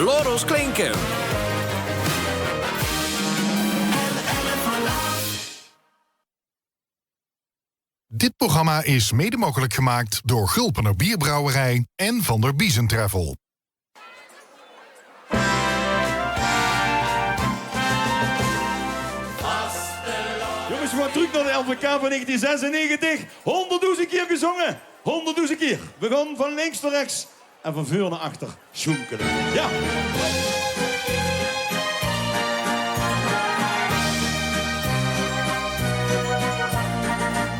Loros klinken. Dit programma is mede mogelijk gemaakt door Gulpener Bierbrouwerij en Van der Biezen Travel. Jongens, we gaan terug naar de LVK van 1996. 100.000 keer gezongen. 100.000 keer. We gaan van links naar rechts en van voor naar achter schoenkelen. Ja.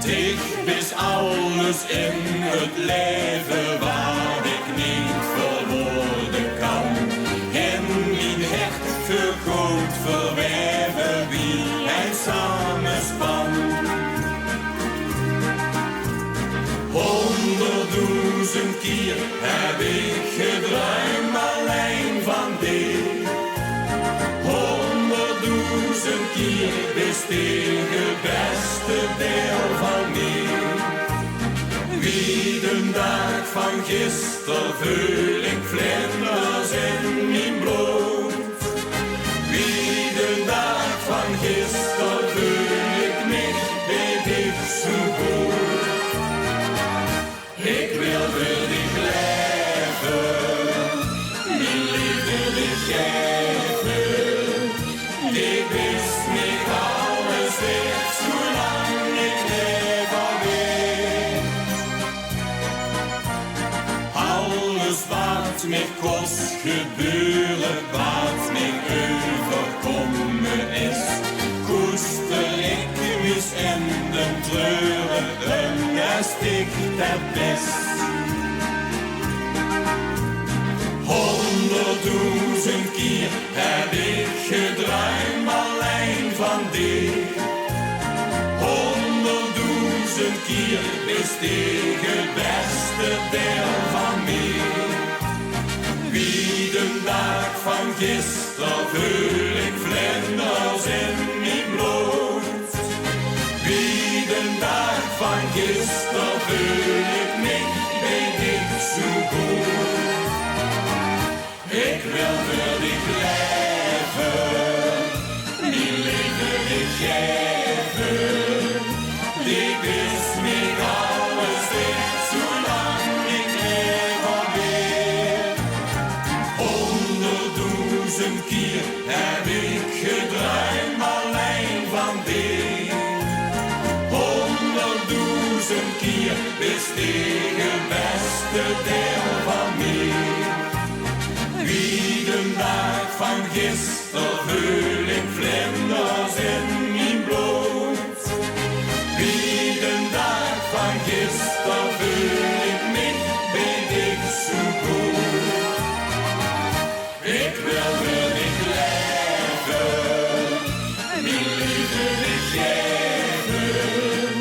Ik is alles in het leven waar ik niet verwoorden kan. En mijn hecht vergroot verweven wie hij samenspan. 100.000 keer heb ik gedruimd alleen van dit. 100.000 keer besteeg het beste deel van mij. Wie de dag van gisteren vul ik vlinders in mijn bloed. Wie de dag van gisteren vul ik niet, weet ik zo goed. Ik wil voor dich leven, mijn liefde dich geven. Ik wist niet alles weg, zolang ik leef alweer. Alles wat mij kost gebeuren, wat mij overkomen is, koester ik mis en de treuren, als ik dat best. 100.000 keer heb ik gedruimd alleen van dit. 100.000 keer besteeg het beste deel van mij. Wie de dag van gisteren vul ik vlinders in mijn bloed. Wie de dag van gisteren vul ik niet, weet ik zo goed. Ik wil voor dich leven, mijn liefde dich geven. Ik wist niet alles weg, zolang ik leef alweer. 100.000 keer heb ik gedruimd alleen van dit. 100.000 keer besteeg het beste deel van mij. Wie de dag van gisteren vul ik vlinders in mijn bloed. Wie de dag van gisteren vul ik niet, weet ik zo goed. Ik wil voor dich leven, mijn liefde dich geven.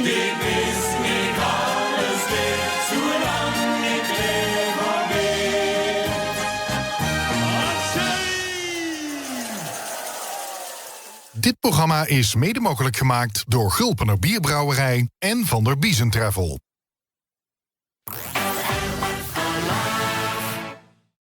Ik wist niet alles weg, zolang ik leef alweer. Dit programma is mede mogelijk gemaakt door Gulpener Bierbrouwerij en Van der Biezen Travel.